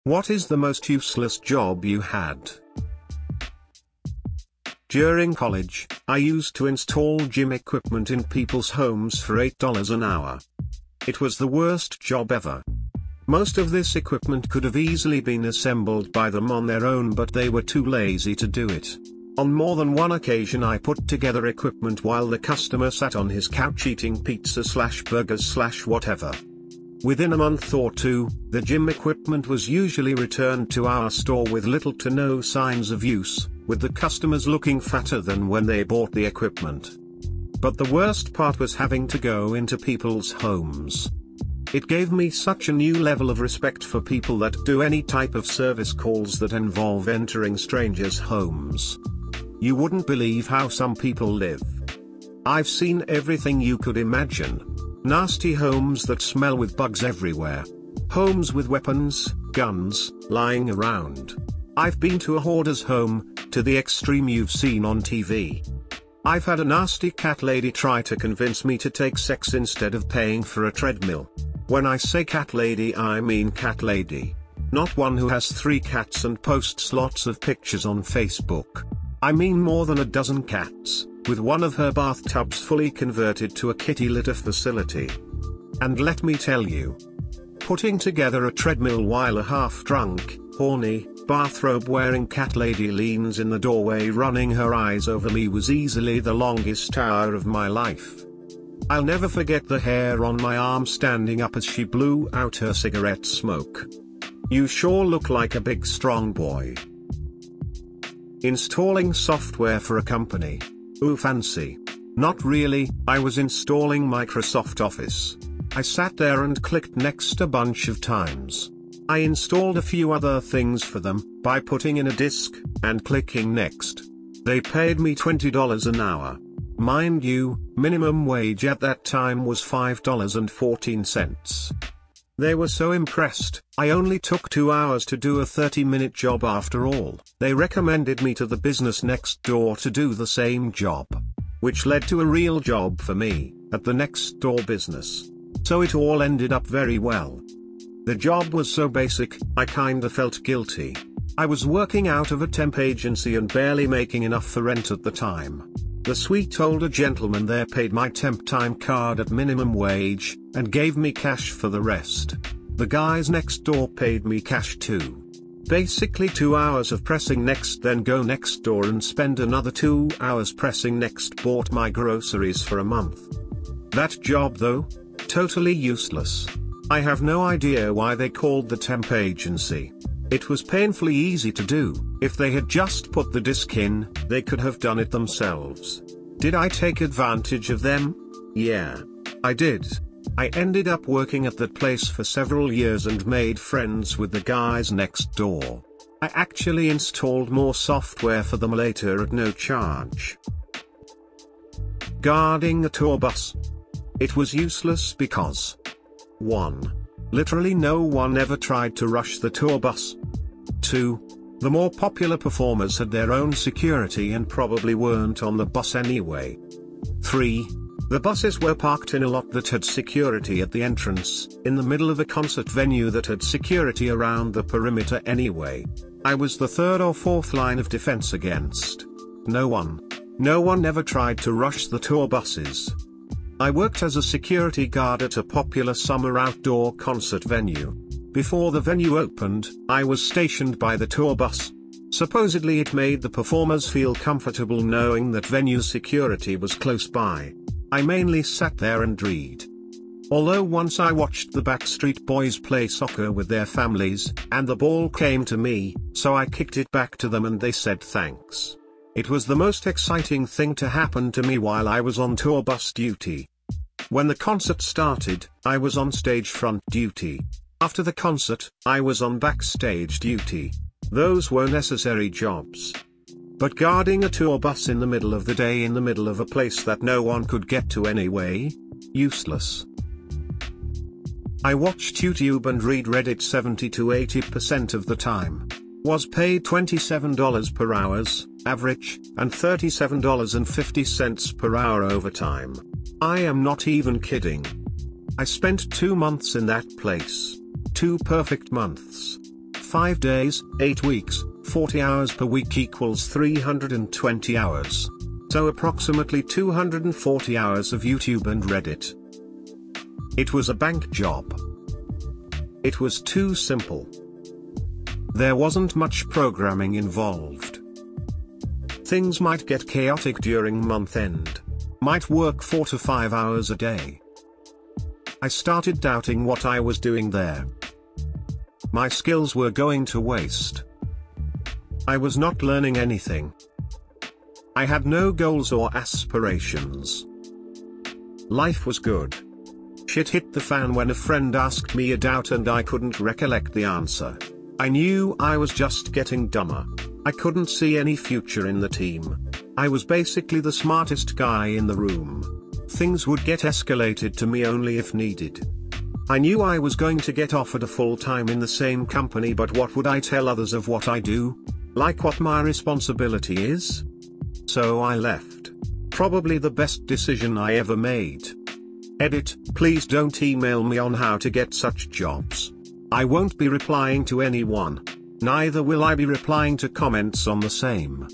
What is the most useless job you had? During college, I used to install gym equipment in people's homes for $8 an hour. It was the worst job ever. Most of this equipment could have easily been assembled by them on their own, but they were too lazy to do it. On more than one occasion I put together equipment while the customer sat on his couch eating pizza/burgers/whatever. Within a month or two, the gym equipment was usually returned to our store with little to no signs of use, with the customers looking fatter than when they bought the equipment. But the worst part was having to go into people's homes. It gave me such a new level of respect for people that do any type of service calls that involve entering strangers' homes. You wouldn't believe how some people live. I've seen everything you could imagine. Nasty homes that smell with bugs everywhere. Homes with weapons, guns, lying around. I've been to a hoarder's home, to the extreme you've seen on TV. I've had a nasty cat lady try to convince me to take sex instead of paying for a treadmill. When I say cat lady, I mean cat lady. Not one who has 3 cats and posts lots of pictures on Facebook. I mean more than a dozen cats, with one of her bathtubs fully converted to a kitty litter facility. And let me tell you, putting together a treadmill while a half-drunk, horny, bathrobe-wearing cat lady leans in the doorway running her eyes over me was easily the longest hour of my life. I'll never forget the hair on my arm standing up as she blew out her cigarette smoke. You sure look like a big strong boy. Installing software for a company. Ooh, fancy. Not really, I was installing Microsoft Office. I sat there and clicked next a bunch of times. I installed a few other things for them, by putting in a disk, and clicking next. They paid me $20 an hour. Mind you, minimum wage at that time was $5.14. They were so impressed. I only took 2 hours to do a 30-minute job after all. They recommended me to the business next door to do the same job. Which led to a real job for me, at the next door business. So it all ended up very well. The job was so basic, I kinda felt guilty. I was working out of a temp agency and barely making enough for rent at the time. The sweet older gentleman there paid my temp time card at minimum wage, and gave me cash for the rest. The guys next door paid me cash too. Basically 2 hours of pressing next, then go next door and spend another 2 hours pressing next bought my groceries for a month. That job though? Totally useless. I have no idea why they called the temp agency. It was painfully easy to do. If they had just put the disk in, they could have done it themselves. Did I take advantage of them? Yeah. I did. I ended up working at that place for several years and made friends with the guys next door. I actually installed more software for them later at no charge. Guarding a tour bus. It was useless because 1. Literally no one ever tried to rush the tour bus. 2. The more popular performers had their own security and probably weren't on the bus anyway. 3. The buses were parked in a lot that had security at the entrance, in the middle of a concert venue that had security around the perimeter anyway. I was the 3rd or 4th line of defense against. No one ever tried to rush the tour buses. I worked as a security guard at a popular summer outdoor concert venue. Before the venue opened, I was stationed by the tour bus. Supposedly it made the performers feel comfortable knowing that venue security was close by. I mainly sat there and read. Although once I watched the Backstreet Boys play soccer with their families, and the ball came to me, so I kicked it back to them and they said thanks. It was the most exciting thing to happen to me while I was on tour bus duty. When the concert started, I was on stage front duty. After the concert, I was on backstage duty. Those were necessary jobs. But guarding a tour bus in the middle of the day in the middle of a place that no one could get to anyway? Useless. I watched YouTube and read Reddit 70 to 80% of the time. Was paid $27 per hours, average, and $37.50 per hour overtime. I am not even kidding. I spent 2 months in that place. 2 perfect months. 5 days, 8 weeks, 40 hours per week equals 320 hours. So approximately 240 hours of YouTube and Reddit. It was a bank job. It was too simple. There wasn't much programming involved. Things might get chaotic during month end. Might work 4 to 5 hours a day. I started doubting what I was doing there. My skills were going to waste. I was not learning anything. I had no goals or aspirations. Life was good. Shit hit the fan when a friend asked me a doubt and I couldn't recollect the answer. I knew I was just getting dumber. I couldn't see any future in the team. I was basically the smartest guy in the room. Things would get escalated to me only if needed. I knew I was going to get offered a full-time in the same company, but what would I tell others of what I do? Like what my responsibility is? So I left. Probably the best decision I ever made. Edit, please don't email me on how to get such jobs. I won't be replying to anyone. Neither will I be replying to comments on the same.